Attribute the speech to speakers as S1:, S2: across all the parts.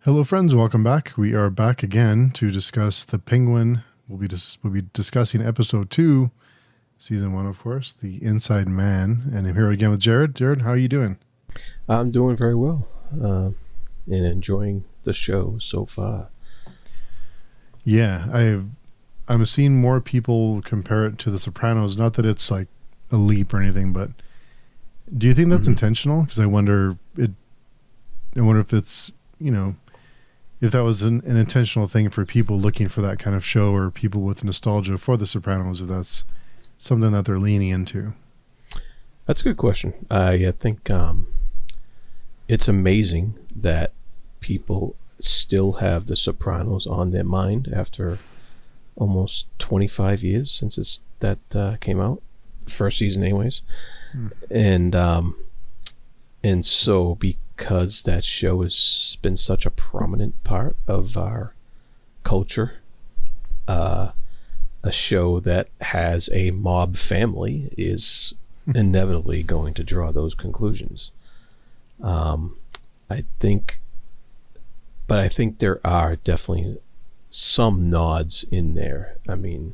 S1: Hello, friends. Welcome back. We are back again to discuss the Penguin. We'll be discussing episode 2, season 1, of course, the Inside Man. And I'm here again with Jarrod. Jarrod, how are you doing?
S2: I'm doing very well and enjoying the show so far.
S1: Yeah, I'm seeing more people compare it to The Sopranos. Not that it's like a leap or anything, but do you think that's intentional? Because I wonder if it's, if that was an intentional thing for people looking for that kind of show, or people with nostalgia for The Sopranos, if that's something that they're leaning into.
S2: That's a good question. I think it's amazing that people still have The Sopranos on their mind after almost 25 years since that came out, first season anyways. And so because that show has been such a prominent part of our culture, a show that has a mob family is inevitably going to draw those conclusions. I think there are definitely some nods in there. I mean,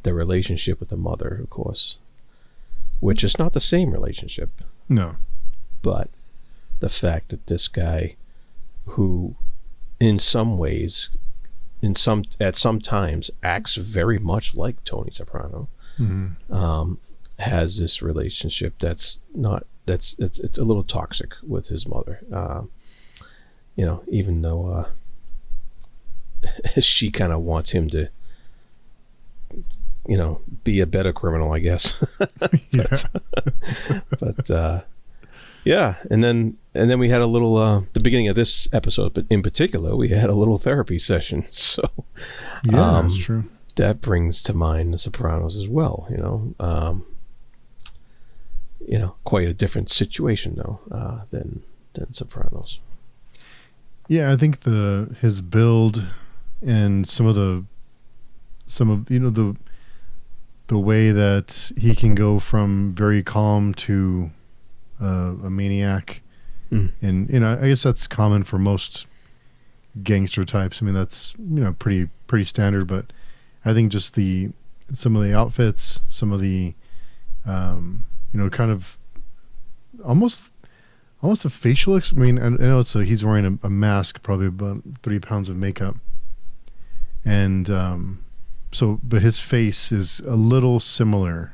S2: the relationship with the mother, of course, which is not the same relationship.
S1: No.
S2: But the fact that this guy, who in some ways, at some times acts very much like Tony Soprano, has this relationship it's a little toxic with his mother. Even though she kind of wants him to, be a better criminal, I guess. but yeah, and then we had a little the beginning of this episode, but in particular, we had a little therapy session. So
S1: yeah, that's true.
S2: That brings to mind The Sopranos as well. Quite a different situation though than Sopranos.
S1: Yeah, I think his build and some of the way that he can go from very calm to a maniac, and I guess that's common for most gangster types. I mean, that's pretty standard. But I think just some of the outfits, some of the kind of almost a facial. I mean, I know he's wearing a mask, probably about 3 pounds of makeup, and but his face is a little similar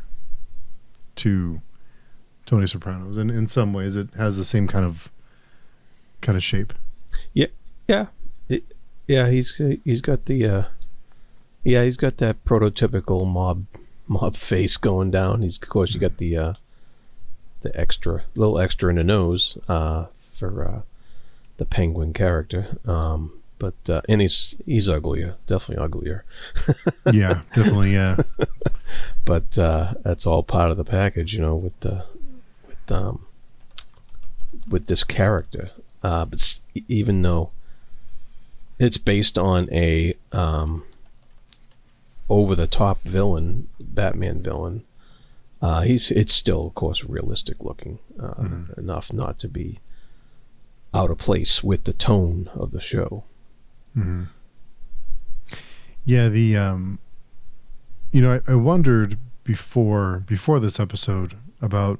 S1: to Tony Soprano's, and in some ways it has the same kind of shape.
S2: Yeah, he's got he's got that prototypical mob face going down. Of course, you got the little extra in the nose for the Penguin character. But and he's uglier, definitely uglier.
S1: Yeah, definitely, yeah.
S2: But that's all part of the package, with this character. But even though it's based on a over the top villain, Batman villain, it's still, of course, realistic looking enough not to be out of place with the tone of the show.
S1: Mm-hmm. Yeah, I wondered before this episode about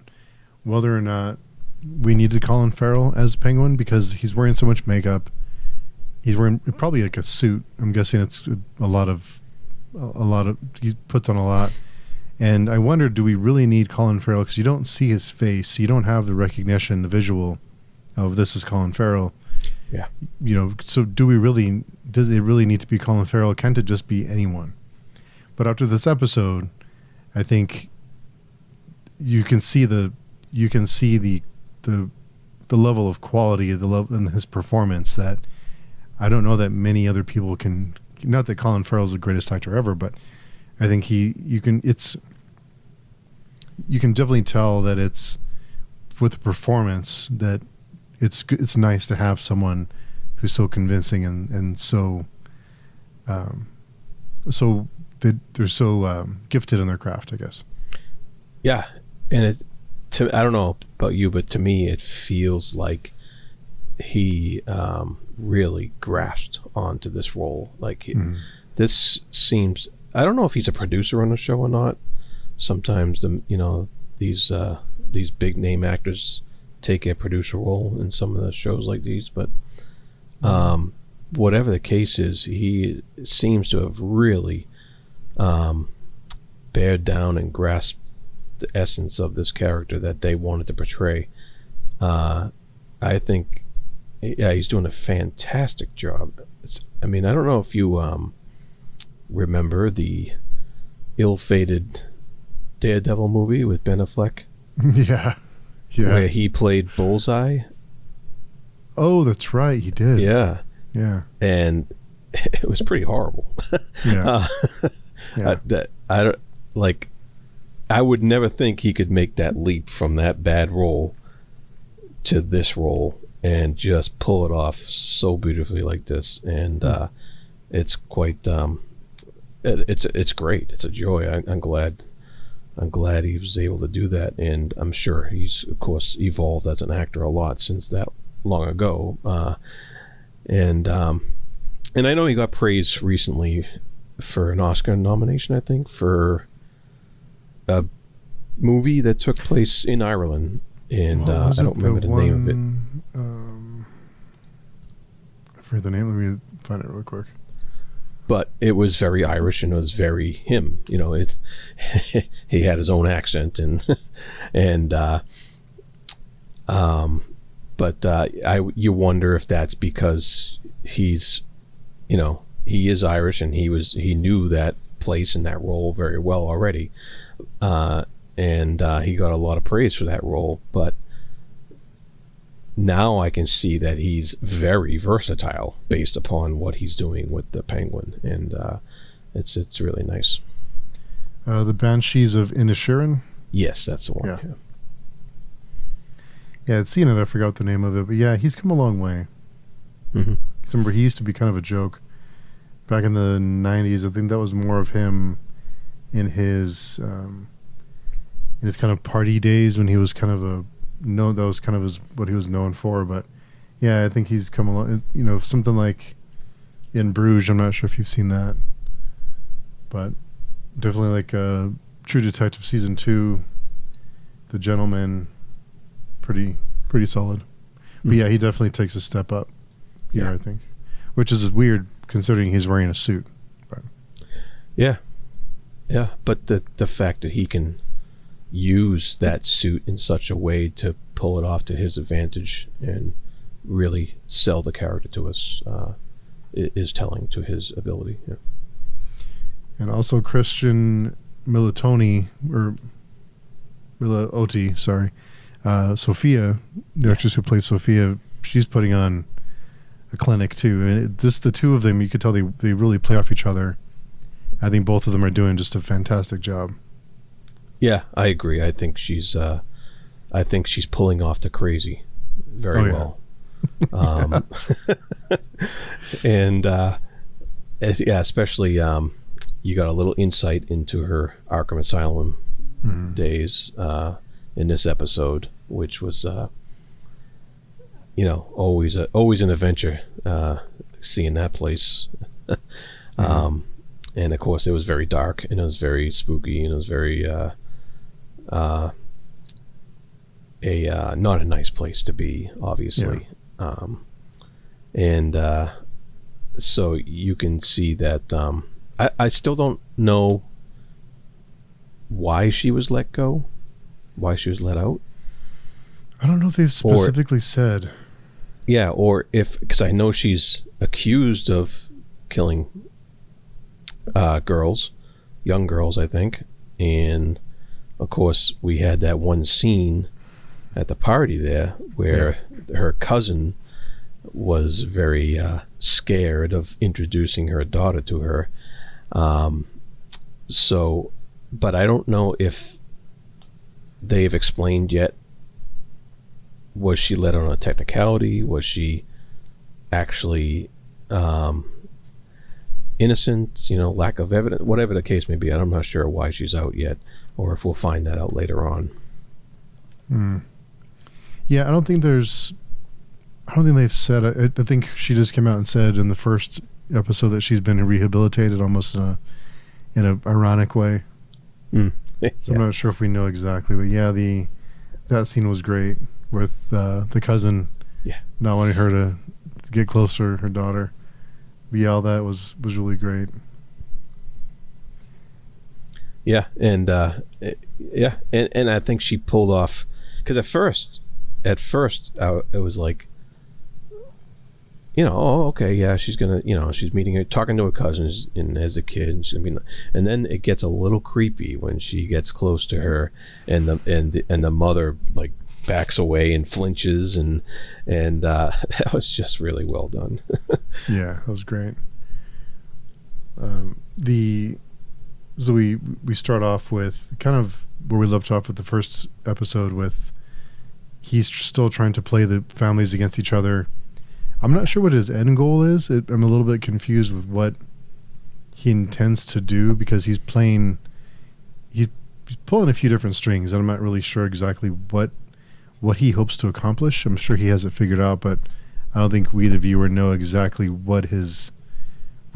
S1: whether or not we needed Colin Farrell as Penguin, because he's wearing so much makeup. He's wearing probably like a suit. I'm guessing it's a lot of he puts on a lot. And I wondered, do we really need Colin Farrell? Because you don't see his face. You don't have the recognition, the visual of this is Colin Farrell.
S2: Yeah.
S1: So does it really need to be Colin Farrell? Can't it just be anyone? But after this episode, I think you can see the level of quality of the level in his performance that I don't know that many other people can. Not that Colin Farrell is the greatest actor ever, but I think you can definitely tell that it's with the performance that it's nice to have someone who's so convincing and so they're so gifted in their craft, I guess.
S2: Yeah, and I don't know about you, but to me it feels like he really grasped onto this role. Like this seems. I don't know if he's a producer on the show or not. Sometimes these big name actors take a producer role in some of the shows like these, but whatever the case is, he seems to have really bared down and grasped the essence of this character that they wanted to portray. I think, yeah, he's doing a fantastic job. I don't know if you remember the ill-fated Daredevil movie with Ben Affleck.
S1: Yeah.
S2: Where he played Bullseye.
S1: Oh, that's right, he did.
S2: Yeah.
S1: Yeah.
S2: And it was pretty horrible.
S1: Yeah.
S2: I would never think he could make that leap from that bad role to this role and just pull it off so beautifully like this. And it's quite it's great. It's a joy. I'm glad he was able to do that, and I'm sure he's of course evolved as an actor a lot since that long ago. And I know he got praise recently for an Oscar nomination, I think, for a movie that took place in Ireland, and I don't remember the name of it.
S1: I forget the name. Let me find it real quick.
S2: But it was very Irish, and it was very him. He had his own accent, and you wonder if that's because he's, he is Irish, and he knew that place and that role very well already, and he got a lot of praise for that role. But now I can see that he's very versatile based upon what he's doing with the Penguin, and it's really nice.
S1: The Banshees of Inisherin?
S2: Yes, that's the one.
S1: Yeah. Yeah, I'd seen it. I forgot the name of it, but yeah, he's come a long way.
S2: Mm-hmm.
S1: Remember, he used to be kind of a joke back in the 90s. I think that was more of him in his kind of party days when he was kind of that was kind of what he was known for. But yeah, I think he's come along. Something like In Bruges. I'm not sure if you've seen that, but definitely like True Detective season 2, The Gentleman, pretty solid. But yeah, he definitely takes a step up here, I think, which is weird considering he's wearing a suit. But
S2: yeah, but the fact that he can use that suit in such a way to pull it off to his advantage and really sell the character to us is telling to his ability. Yeah.
S1: And also Christian Militoni, sorry, Sofia, the actress who plays Sofia, she's putting on a clinic too. And the two of them, you could tell they really play off each other. I think both of them are doing just a fantastic job.
S2: Yeah, I agree. I think she's pulling off the crazy very well. And especially you got a little insight into her Arkham Asylum days in this episode, which was always an adventure seeing that place. And of course it was very dark, and it was very spooky, and it was very not a nice place to be, obviously. So you can see that I still don't know why she was let go, why she was let out.
S1: I don't know if they've specifically said.
S2: Yeah, or because I know she's accused of killing young girls, I think. And of course we had that one scene at the party there where her cousin was very scared of introducing her daughter to her. But I don't know if they've explained yet, was she let on a technicality? Was she actually innocent? Lack of evidence, whatever the case may be. I'm not sure why she's out yet, or if we'll find that out later on.
S1: Yeah, I don't think there's I don't think they've said. I think she just came out and said in the first episode that she's been rehabilitated, almost in a ironic way.
S2: Yeah.
S1: So I'm not sure if we know exactly, but yeah, that scene was great with the cousin, not wanting her to get closer to her daughter. But yeah, all that was really great.
S2: Yeah, and and I think she pulled off, because at first, it was like, oh, okay, yeah, she's gonna, she's meeting her, talking to her cousins, and as a kid, and then it gets a little creepy when she gets close to her, and the mother like backs away and flinches, and that was just really well done.
S1: Yeah, that was great. So we start off with kind of where we left off with the first episode, with he's still trying to play the families against each other. I'm not sure what his end goal is. I'm a little bit confused with what he intends to do, because he's pulling a few different strings, and I'm not really sure exactly what he hopes to accomplish. I'm sure he has it figured out, but I don't think we, the viewer, know exactly where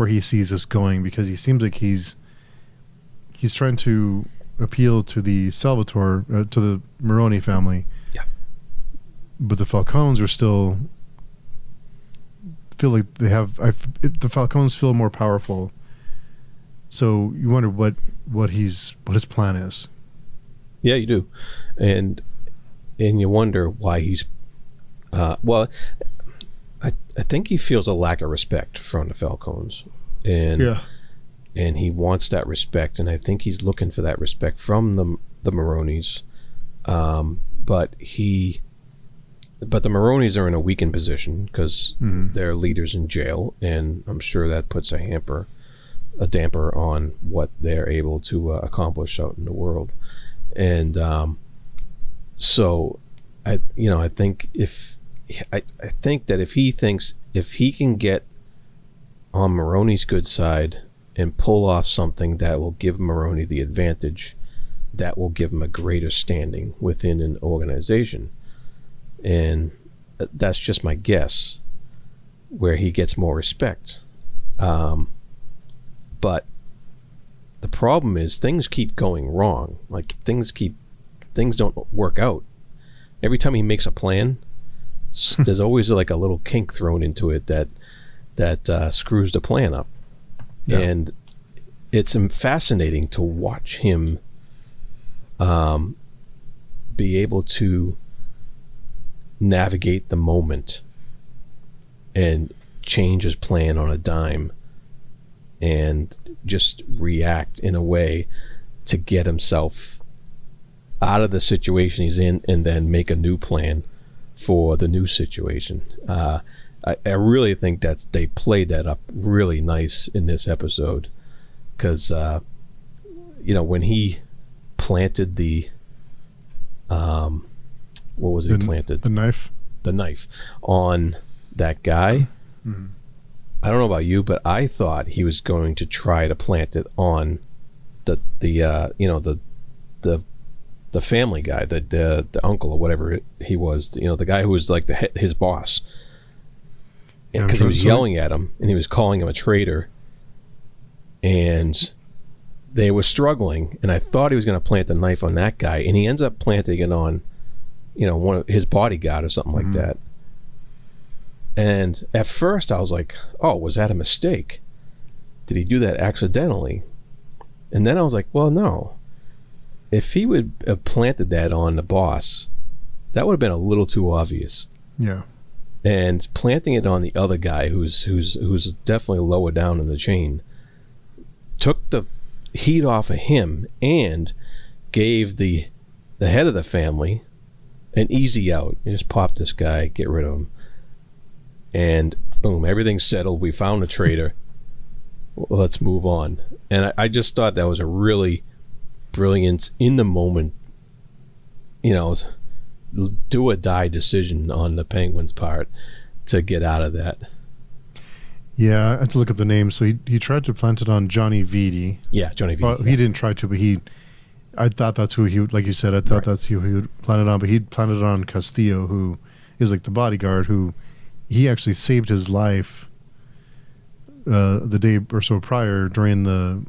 S1: he sees this going, because he seems like he's trying to appeal to the to the Maroni family.
S2: Yeah.
S1: But the Falcones are still feel like they have. The Falcones feel more powerful. So you wonder what his plan is.
S2: Yeah, you do, and you wonder why he's. Well, I think he feels a lack of respect from the Falcones, and he wants that respect, and I think he's looking for that respect from the Maronis, but the Maronis are in a weakened position because their leader's in jail, and I'm sure that puts a damper on what they're able to accomplish out in the world, and so I think I think that if he can get on Maroni's good side and pull off something that will give Maroni the advantage, that will give him a greater standing within an organization. And that's just my guess, where he gets more respect. But the problem is things keep going wrong. Like things don't work out. Every time he makes a plan, there's always like a little kink thrown into it that screws the plan up. Yeah. And it's fascinating to watch him be able to navigate the moment and change his plan on a dime and just react in a way to get himself out of the situation he's in, and then make a new plan for the new situation. I really think that they played that up really nice in this episode, because when he planted the what was it planted?
S1: The knife.
S2: The knife on that guy. Mm-hmm. I don't know about you, but I thought he was going to try to plant it on the family guy, the uncle or whatever he was, the guy who was like his boss, because he was yelling at him and he was calling him a traitor, and they were struggling, and I thought he was going to plant the knife on that guy, and he ends up planting it on one of his bodyguard or something like that. And at first I was like, oh, was that a mistake? Did he do that accidentally? And then I was like, well, no. If he would have planted that on the boss, that would have been a little too obvious.
S1: Yeah.
S2: And planting it on the other guy who's definitely lower down in the chain took the heat off of him and gave the head of the family an easy out. You just pop this guy, get rid of him. And boom, everything's settled. We found a traitor. Well, let's move on. And I just thought that was a really brilliant, in the moment, do or die decision on the Penguin's part to get out of that.
S1: Yeah, I had to look up the name. So he tried to plant it on Johnny Vitti.
S2: Yeah, Johnny Vitti.
S1: Well, he didn't try to, but I thought that's who he would, like you said, I thought that's who he would plant it on, but he'd planted it on Castillo, who is like the bodyguard, who he actually saved his life the day or so prior during the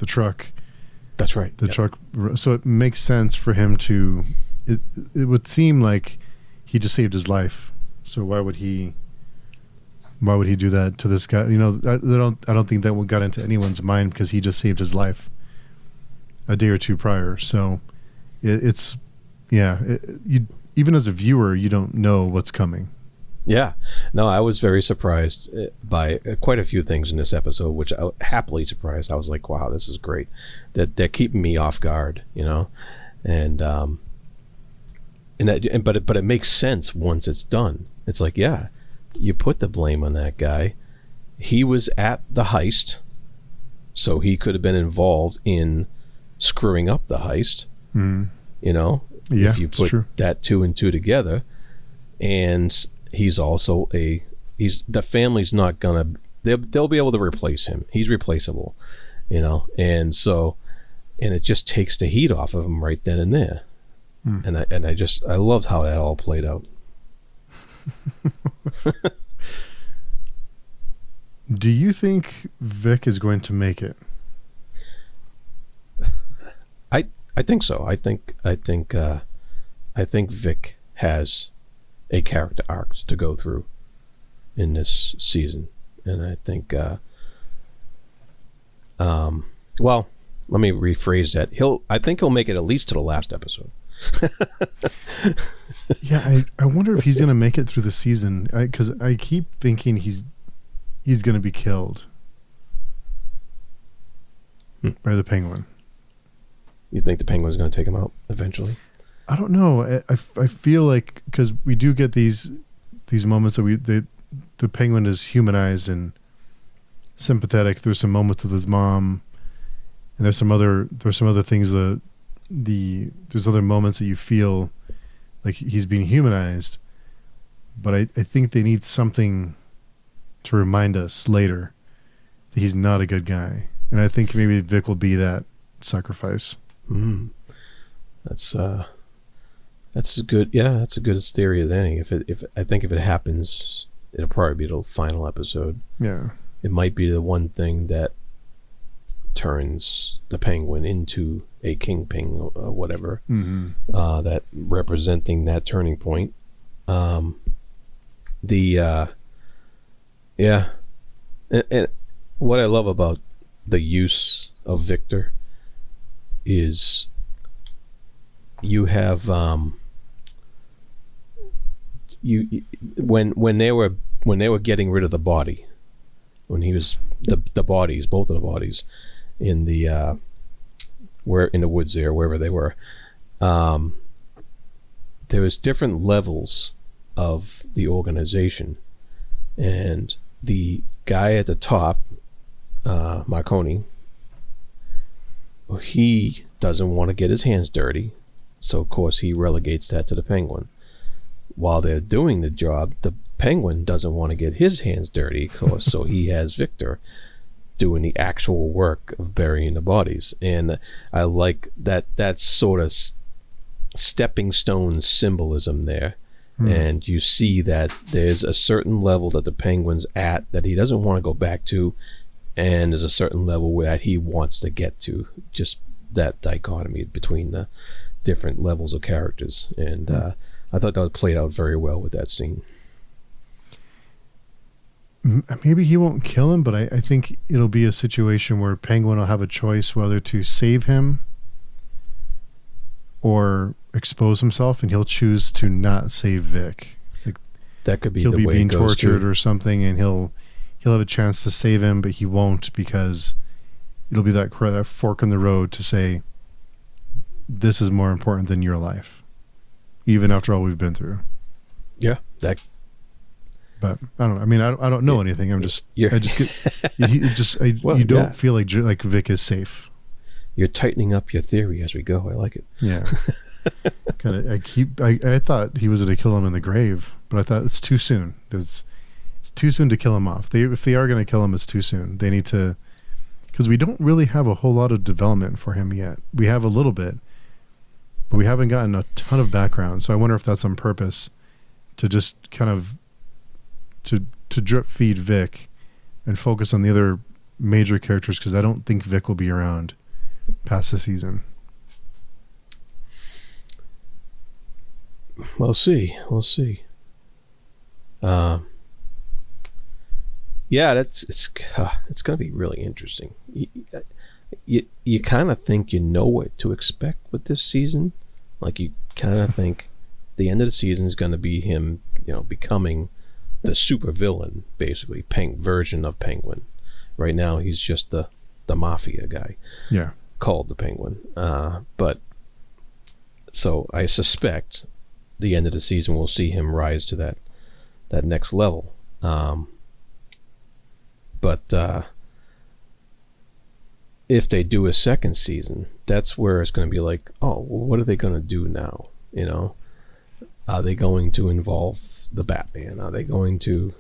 S1: truck.
S2: That's right.
S1: The truck. So it makes sense for him to. It would seem like he just saved his life. So why would he do that to this guy? You know, I don't think that got into anyone's mind because he just saved his life a day or two prior. So it's you even as a viewer, you don't know what's coming.
S2: Yeah. No, I was very surprised by quite a few things in this episode, which I happily surprised. I was like, wow, this is great. That they're keeping me off guard, you know? And but it makes sense once it's done. It's like, yeah, you put the blame on that guy. He was at the heist, so he could have been involved in screwing up the heist.
S1: Mm.
S2: You know?
S1: Yeah,
S2: if you put that 2 and 2 together. And he's also the family's not gonna, they'll be able to replace him. He's replaceable, you know, and it just takes the heat off of him right then and there. And I loved how that all played out.
S1: Do you think Vic is going to make it?
S2: I think so. I think Vic has a character arc to go through in this season, and I think well, let me rephrase that. I think he'll make it at least to the last episode.
S1: Yeah, I wonder if he's gonna make it through the season, because I keep thinking he's gonna be killed by the Penguin.
S2: You think the Penguin's gonna take him out eventually?
S1: I don't know. I feel like, because we do get these moments that the Penguin is humanized and sympathetic. There's some moments with his mom, and there's some other things there's other moments that you feel like he's being humanized, but I think they need something to remind us later that he's not a good guy, and I think maybe Vic will be that sacrifice.
S2: That's a good, that's a good theory of any. If it happens, it'll probably be the final episode.
S1: Yeah,
S2: it might be the one thing that turns the Penguin into a kingpin or whatever. That representing that turning point. And what I love about the use of Victor is you have when they were getting rid of the body, when he was the bodies, both of the bodies in the where in the woods there, wherever they were, there was different levels of the organization, and the guy at the top, Marconi, he doesn't want to get his hands dirty, so of course he relegates that to the Penguin. While they're doing the job, the Penguin doesn't want to get his hands dirty, of course, so he has Victor doing the actual work of burying the bodies. And I like that sort of stepping stone symbolism there. And you see that there's a certain level that the Penguin's at that he doesn't want to go back to, and there's a certain level that he wants to get to. Just that dichotomy between the different levels of characters. And I thought that was played out very well with that scene.
S1: Maybe he won't kill him, but I think it'll be a situation where Penguin will have a choice whether to save him or expose himself, and he'll choose to not save Vic. Like,
S2: that could be
S1: he'll
S2: the
S1: be
S2: way
S1: being
S2: it goes
S1: tortured
S2: too.
S1: Or something, and he'll have a chance to save him, but he won't, because it'll be that fork in the road to say, this is more important than your life, even after all we've been through.
S2: Yeah, that.
S1: But I don't know. I mean, I don't know anything. I just get you don't feel like Vic is safe.
S2: You're tightening up your theory as we go. I like it.
S1: Yeah. I thought he was going to kill him in the grave, but I thought it's too soon. It's too soon to kill him off. If they are going to kill him, it's too soon. They need to, because we don't really have a whole lot of development for him yet. We have a little bit, but we haven't gotten a ton of background. So I wonder if that's on purpose, to just kind of to drip feed Vic and focus on the other major characters, because I don't think Vic will be around past the season.
S2: We'll see. Yeah, it's going to be really interesting. You kind of think you know what to expect with this season. Like, you kind of think the end of the season is going to be him, becoming the super villain, basically, version of Penguin. Right now, he's just the mafia guy.
S1: Yeah.
S2: Called the Penguin. But so I suspect the end of the season we'll see him rise to that next level. But if they do a second season, that's where it's going to be like, oh, well, what are they going to do now? Are they going to involve the Batman? Are they going to,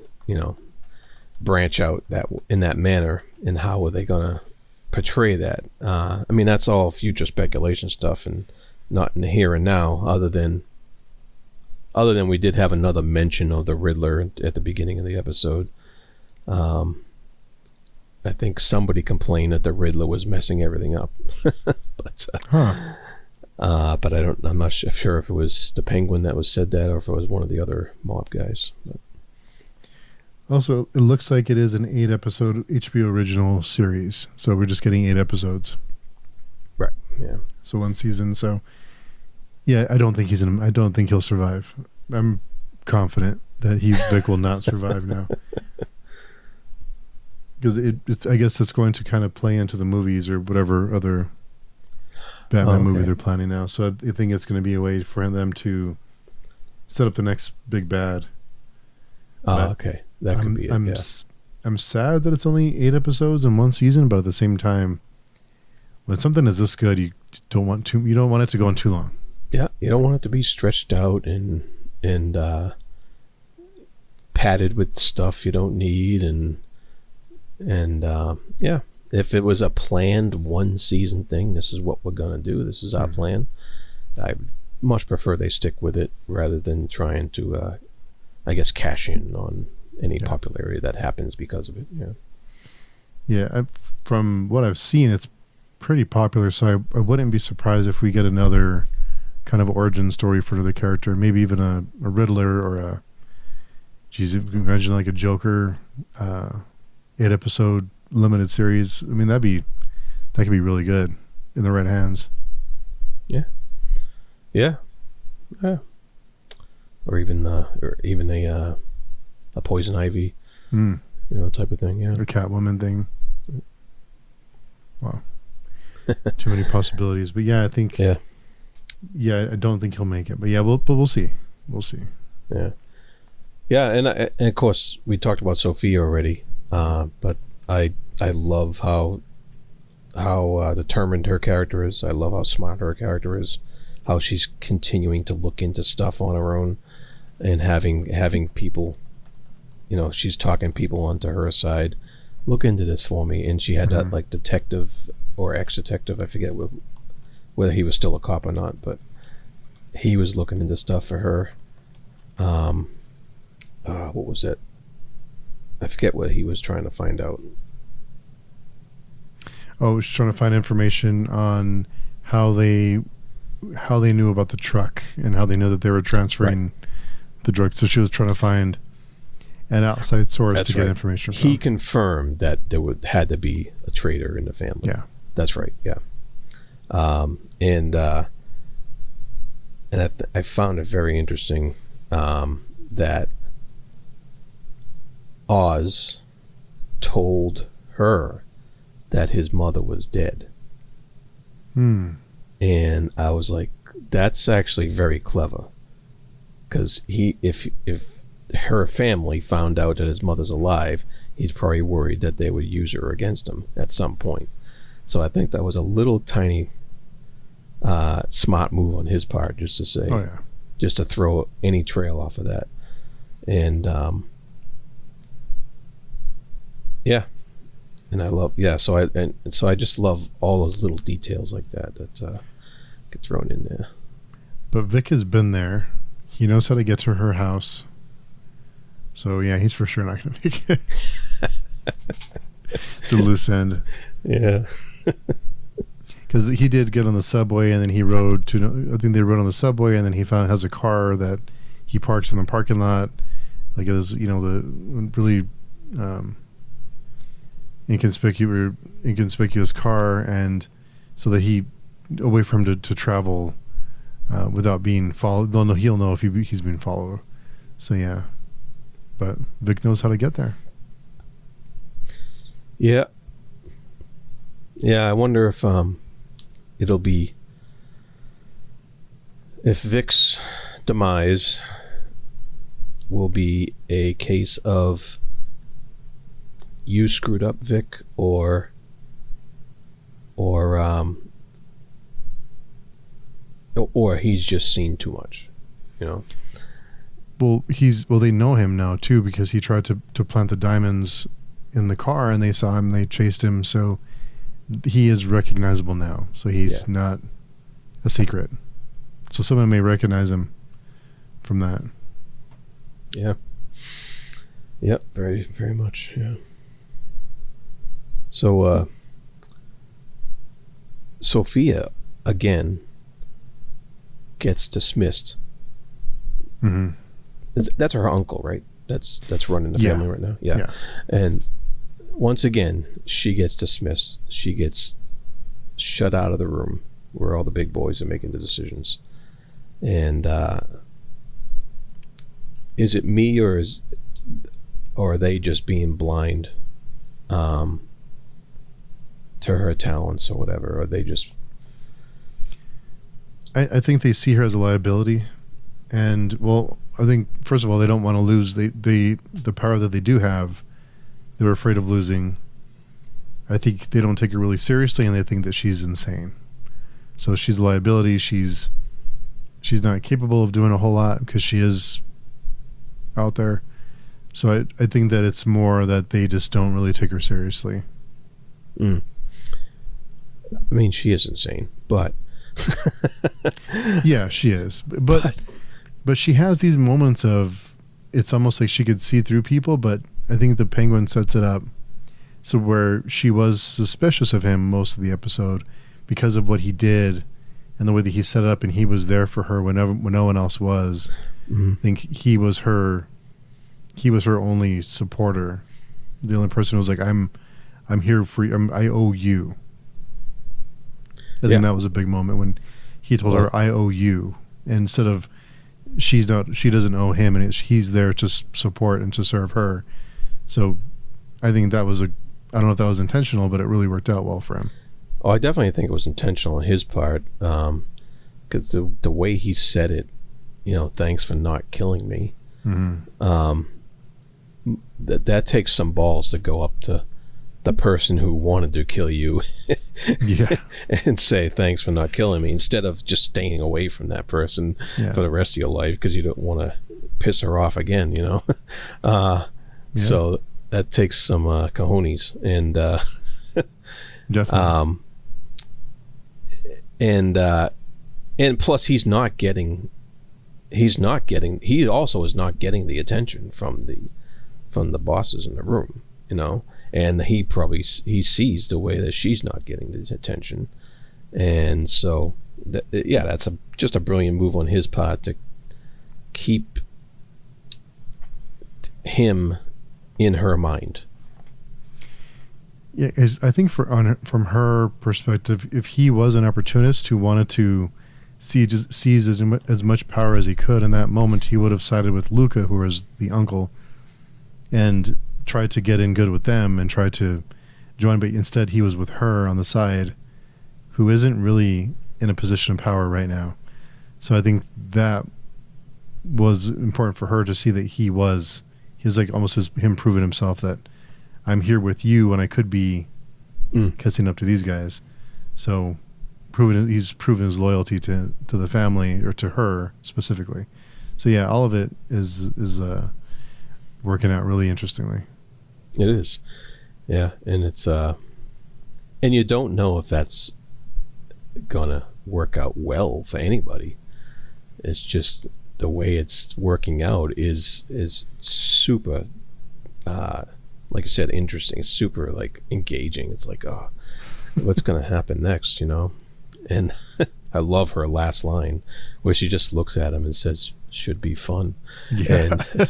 S2: branch out in that manner? And how are they going to portray that? I mean, that's all future speculation stuff, and not in the here and now. Other than we did have another mention of the Riddler at the beginning of the episode. I think somebody complained that the Riddler was messing everything up, but I'm not sure if it was the Penguin that said that, or if it was one of the other mob guys. But.
S1: Also, it looks like it is an 8-episode HBO original series, so we're just getting 8 episodes.
S2: Right. Yeah.
S1: So 1 season. So yeah, I don't think he'll survive. I'm confident that Vic will not survive now. Because I guess it's going to kind of play into the movies or whatever other Batman movie they're planning now. So I think it's going to be a way for them to set up the next big bad.
S2: Okay. That could be it.
S1: I'm sad that it's only 8 episodes in 1 season, but at the same time, when something is this good, you don't want it to go on too long.
S2: Yeah, you don't want it to be stretched out and padded with stuff you don't need, and yeah, if it was a planned 1 season thing, this is what we're gonna do, this is our plan, I much prefer they stick with it rather than trying to I guess cash in on any popularity that happens because of it.
S1: From what I've seen, it's pretty popular, so I wouldn't be surprised if we get another kind of origin story for the character, maybe even a Riddler, or imagine like a Joker 8-episode limited series. I mean, that could be really good in the right hands.
S2: Yeah. Or even a Poison Ivy, type of thing. Yeah,
S1: a Catwoman thing. Wow, too many possibilities. But yeah, I think. Yeah, I don't think he'll make it. But yeah, we'll see. We'll see.
S2: Yeah, and of course we talked about Sofia already. But I love how determined her character is. I love how smart her character is. How she's continuing to look into stuff on her own, and having people, she's talking people onto her side. Look into this for me, and she had that like detective or ex-detective. I forget whether he was still a cop or not, but he was looking into stuff for her. What was it? I forget what he was trying to find out.
S1: Oh, he was trying to find information on how they knew about the truck and how they knew that they were transferring the drugs. So she was trying to find an outside source to get information from.
S2: He confirmed that there had to be a traitor in the family.
S1: Yeah.
S2: That's right, yeah. And I found it very interesting that Oz told her that his mother was dead. And I was like, that's actually very clever, because if her family found out that his mother's alive, he's probably worried that they would use her against him at some point. So I think that was a little tiny smart move on his part, just to say, just to throw any trail off of that. And and I love so I just love all those little details like that get thrown in there.
S1: But Vic has been there. He knows how to get to her house. So yeah, he's for sure not going to make it. It's a loose end.
S2: Yeah.
S1: Because he did get on the subway, and then he rode to. I think they rode on the subway, and then he has a car that he parks in the parking lot. Like it was, the really inconspicuous car, and so that a way for him to travel without being followed. He'll know if he's being followed. So yeah, but Vic knows how to get there.
S2: Yeah. Yeah, I wonder if it'll be if Vic's demise will be a case of you screwed up, Vic, or he's just seen too much,
S1: Well, they know him now too, because he tried to plant the diamonds in the car, and they saw him, they chased him, so he is recognizable now. So he's not a secret. So someone may recognize him from that.
S2: Yeah. Yep, very, very much, yeah. So, Sofia, again, gets dismissed.
S1: Mm-hmm.
S2: That's her uncle, right? That's running the family right now. Yeah. And once again, she gets dismissed. She gets shut out of the room where all the big boys are making the decisions. And is it me, or are they just being blind to her talents or whatever? Or they just...
S1: I think they see her as a liability. And, well, I think, first of all, they don't want to lose the power that they do have. They're afraid of losing. I think they don't take her really seriously, and they think that she's insane. So she's a liability. She's not capable of doing a whole lot because she is out there. So I think that it's more that they just don't really take her seriously.
S2: I mean, she is insane, but...
S1: Yeah, she is. But she has these moments of, it's almost like she could see through people, but I think the Penguin sets it up so where she was suspicious of him most of the episode because of what he did and the way that he set it up, and he was there for her when no one else was.
S2: Mm-hmm.
S1: I think he was her only supporter. The only person who was like, I'm here for you. I owe you. I think that was a big moment when he told her, I owe you, instead of she doesn't owe him, and he's there to support and to serve her. So I think that was I don't know if that was intentional, but it really worked out well for him.
S2: Oh, I definitely think it was intentional on his part, because the way he said it, thanks for not killing me.
S1: Mm-hmm.
S2: That takes some balls to go up to the person who wanted to kill you and say thanks for not killing me, instead of just staying away from that person for the rest of your life because you don't want to piss her off again, So that takes some cojones, and
S1: definitely.
S2: And plus he also is not getting the attention from the bosses in the room, and he sees the way that she's not getting the attention, and so that's just a brilliant move on his part to keep him in her mind.
S1: Yeah, I think from her perspective, if he was an opportunist who wanted to seize as much power as he could in that moment, he would have sided with Luca, who was the uncle, and tried to get in good with them and tried to join. But instead, he was with her on the side, who isn't really in a position of power right now. So I think that was important for her to see that he's like almost him proving himself that I'm here with you when I could be kissing up to these guys. So he's proven his loyalty to the family, or to her specifically. So yeah, all of it is working out really interestingly.
S2: It is. Yeah, and it's and you don't know if that's gonna work out well for anybody. It's just the way it's working out is super, like I said, interesting. It's super like engaging. It's like, oh, what's gonna happen next, you know? And I love her last line where she just looks at him and says, "Should be fun."
S1: Yeah.
S2: And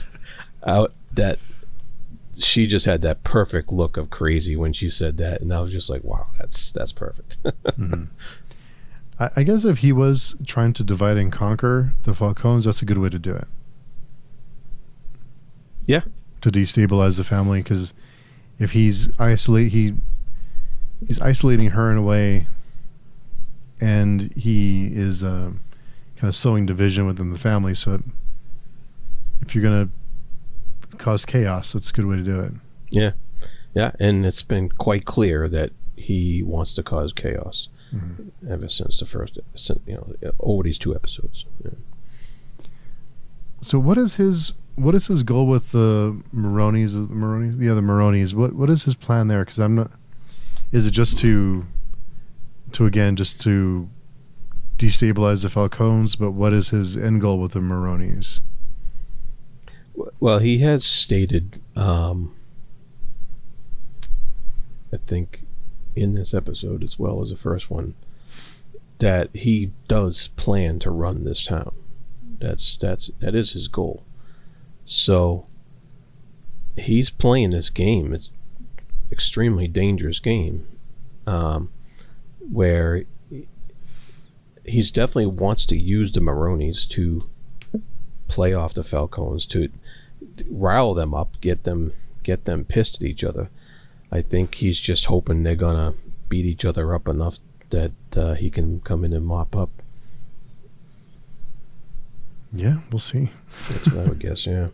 S2: out that she just had that perfect look of crazy when she said that, and I was just like, wow, that's perfect.
S1: Mm-hmm. I guess if he was trying to divide and conquer the Falcones, that's a good way to do it.
S2: Yeah.
S1: To destabilize the family, because if he's isolating her in a way, and he is kind of sowing division within the family. So if you're gonna cause chaos, that's a good way to do it.
S2: Yeah, and it's been quite clear that he wants to cause chaos ever since the first, over these 2 episodes. Yeah.
S1: So what is his goal with the Maronis? Yeah, the Maronis. What is his plan there? Because I'm not. Is it just to destabilize the Falcones? But what is his end goal with the Maronis?
S2: Well, he has stated, I think, in this episode as well as the first one, that he does plan to run this town. That is his goal. So he's playing this game. It's extremely dangerous game, where he's definitely wants to use the Maronis to play off the Falcones, to rile them up, get them pissed at each other. I think he's just hoping they're gonna beat each other up enough that he can come in and mop up.
S1: Yeah, we'll see.
S2: That's what I would guess. Yeah.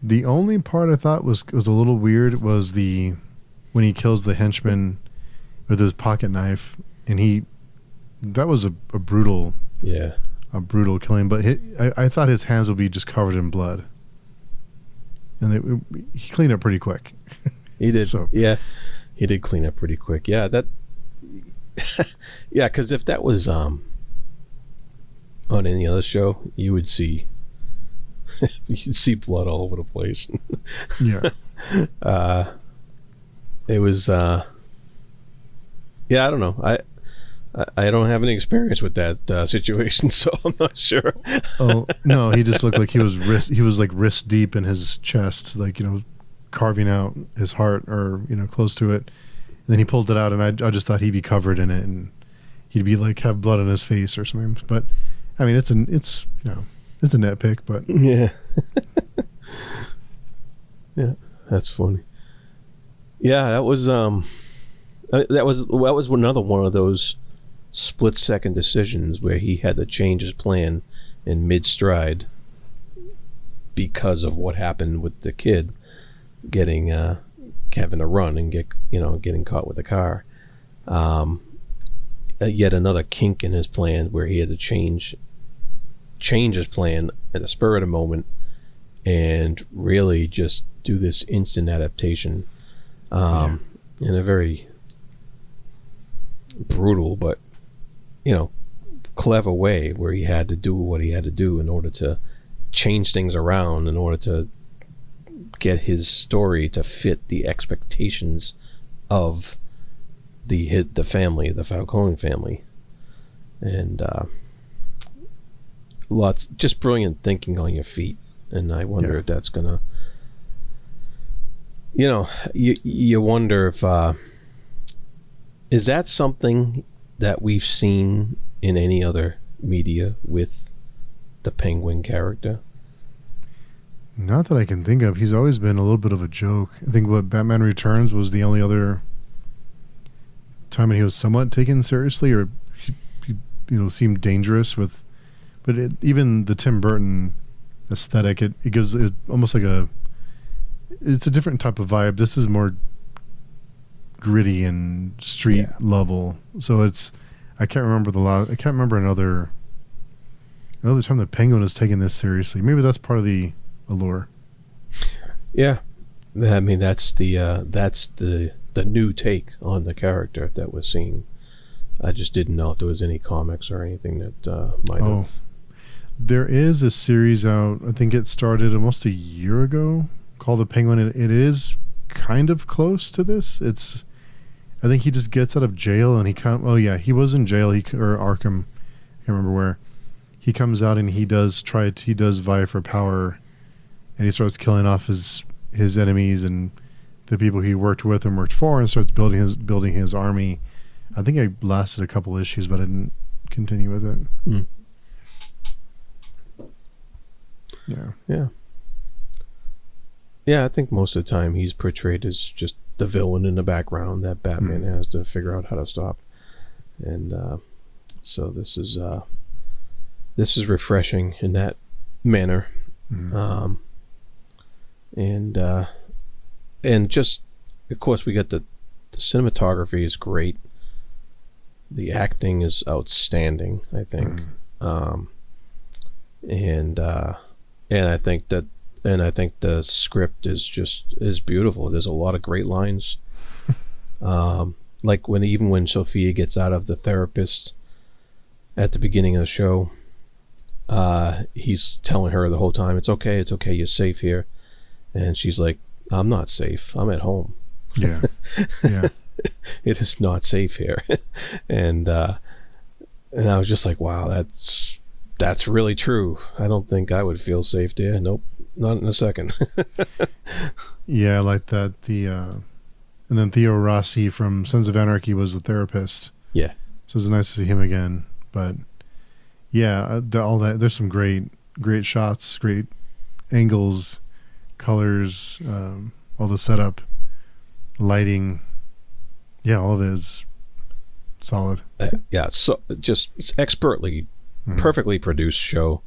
S1: The only part I thought was a little weird was when he kills the henchman with his pocket knife, and that was a brutal killing. But I thought his hands would be just covered in blood, and he cleaned up pretty quick.
S2: He did.
S1: So.
S2: Yeah, he did clean up pretty quick. Yeah, yeah, because if that was on any other show, you would see you'd see blood all over the place.
S1: Yeah.
S2: It was. Yeah, I don't know. I don't have any experience with that situation, so I'm not sure.
S1: Oh no, he just looked like he was wrist deep in his chest, like, carving out his heart, or close to it. And then he pulled it out, and I just thought he'd be covered in it, and he'd be like have blood on his face or something. But I mean, it's a nitpick, but
S2: yeah. Yeah, that's funny. Yeah, that was another one of those split-second decisions where he had to change his plan in mid-stride because of what happened with the kid getting having to run and getting caught with the car. Yet another kink in his plan where he had to change his plan at the spur of the moment and really just do this instant adaptation in a very brutal but clever way, where he had to do what he had to do in order to change things around, in order to get his story to fit the expectations of the family, the Falcone family. And lots just brilliant thinking on your feet. And I wonder if that's gonna, you wonder if is that something that we've seen in any other media with the Penguin character?
S1: Not that I can think of. He's always been a little bit of a joke. I think Batman Returns was the only other time when he was somewhat taken seriously, or he seemed dangerous with. But even the Tim Burton aesthetic, it gives it almost like it's a different type of vibe. This is more gritty and street level. So I can't remember another time the Penguin has taken this seriously. Maybe that's part of the allure.
S2: Yeah, I mean that's the new take on the character that we're seeing. I just didn't know if there was any comics or anything that might have.
S1: There is a series out. I think it started almost a year ago, called The Penguin. And it is kind of close to this. It's. I think he just gets out of jail and he come. Oh yeah, he was in jail. Or Arkham. I can't remember where. He comes out and he does vie for power, and he starts killing off his enemies and the people he worked with and worked for, and starts building his army. I think I lasted a couple issues, but I didn't continue with it.
S2: Mm.
S1: Yeah.
S2: I think most of the time he's portrayed as just the villain in the background that Batman has to figure out how to stop, and so this is refreshing in that manner. And just, of course, we got the cinematography is great. The acting is outstanding, I think. And I think the script is beautiful. There's a lot of great lines. Like when Sofia gets out of the therapist at the beginning of the show, he's telling her the whole time, it's okay, you're safe here. And she's like, I'm not safe, I'm at home.
S1: Yeah.
S2: It is not safe here. And I was just like, wow, that's really true. I don't think I would feel safe there. Nope, not in a second.
S1: Yeah, I like that. And then Theo Rossi from Sons of Anarchy was the therapist.
S2: Yeah.
S1: So it's nice to see him again. But yeah, all that, there's some great shots, great angles, colors, all the setup, lighting. Yeah, all of it is solid.
S2: Yeah, so just it's expertly, perfectly produced show.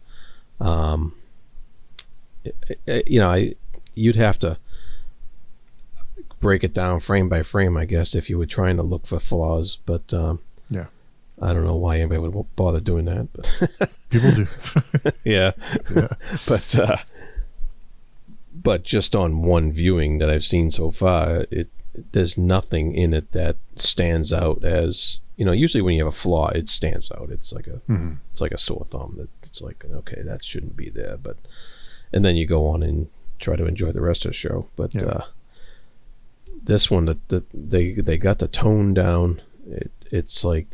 S2: You'd have to break it down frame by frame, I guess, if you were trying to look for flaws. But
S1: yeah,
S2: I don't know why anybody would bother doing that. But
S1: people do.
S2: Yeah. But just on one viewing that I've seen so far, there's nothing in it that stands out as, usually when you have a flaw, it stands out. It's like a sore thumb. It's like, okay, that shouldn't be there. And then you go on and try to enjoy the rest of the show. But this one, they got the tone down. It's like,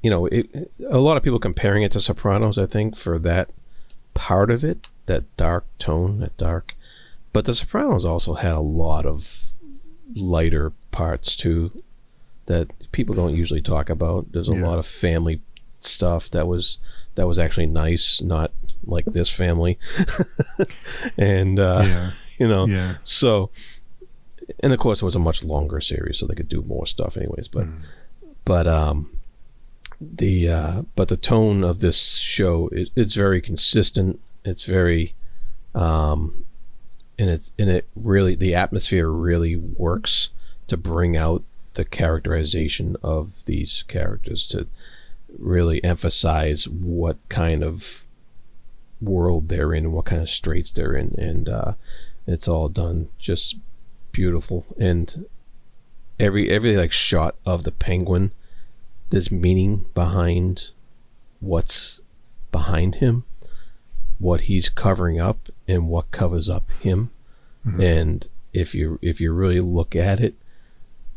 S2: a lot of people comparing it to Sopranos, I think, for that part of it, that dark tone, but the Sopranos also had a lot of lighter parts too that people don't usually talk about. There's a lot of family stuff that was actually nice, not like this family. And so, and of course it was a much longer series, so they could do more stuff anyways, but the tone of this show, it's very consistent. It's very and it really, the atmosphere really works to bring out the characterization of these characters, to really emphasize what kind of world they're in and what kind of straits they're in, and it's all done just beautiful. And every like shot of the Penguin, there's meaning behind what's behind him, what he's covering up and what covers up him. And if you really look at it,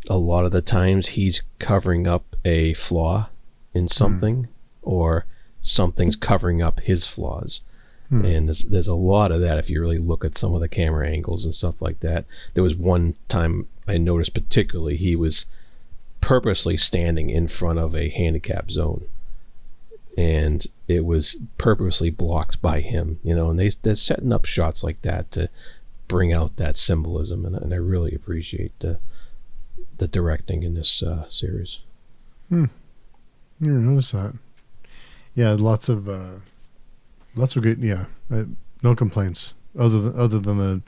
S2: a lot of the times he's covering up a flaw in something, or something's covering up his flaws. And there's a lot of that if you really look at some of the camera angles and stuff like that. There was one time I noticed particularly, he was purposely standing in front of a handicap zone, and it was purposely blocked by him, and they're setting up shots like that to bring out that symbolism, and I really appreciate the directing in this series.
S1: Yeah, notice that. Yeah, lots of good. Yeah, no complaints other than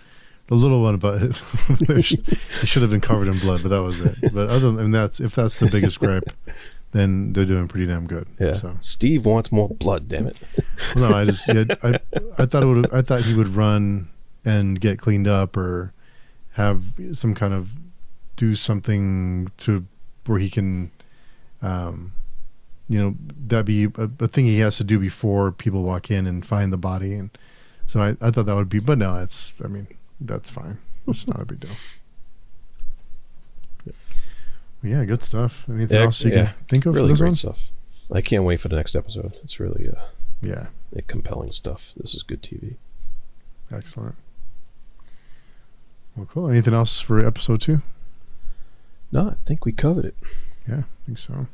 S1: the little one about it. He should have been covered in blood, but that was it. But other than that, if that's the biggest gripe, then they're doing pretty damn good.
S2: Yeah. So. Steve wants more blood. Damn it.
S1: Well, no, I thought he would run and get cleaned up, or have some kind of do something to where he can that'd be a thing he has to do before people walk in and find the body. And so I thought that would be, but no, that's fine. It's not a big deal. Yeah, good stuff. Anything else you can think of
S2: really
S1: for this
S2: great
S1: one?
S2: Stuff. I can't wait for the next episode. It's really compelling stuff. This is good TV.
S1: Excellent. Well, cool. Anything else for episode 2?
S2: No, I think we covered it.
S1: Yeah, I think so.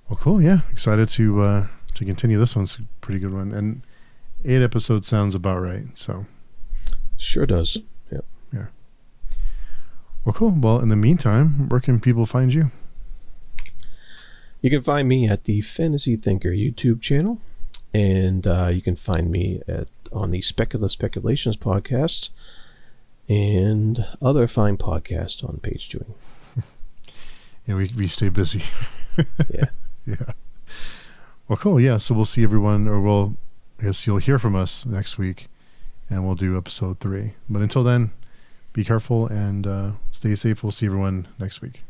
S1: Well, cool. Yeah, excited to continue. This one's a pretty good one, and 8 episodes sounds about right. So,
S2: sure does. Yep.
S1: Yeah. Well, cool. Well, in the meantime, where can people find you?
S2: You can find me at the Fantasy Thinker YouTube channel, and you can find me on the Speculative Speculations podcast and other fine podcasts on Page Doing.
S1: Yeah, we stay busy.
S2: Yeah.
S1: Yeah. Well, cool. Yeah, so we'll see everyone, or I guess you'll hear from us next week, and we'll do episode 3. But until then, be careful and stay safe. We'll see everyone next week.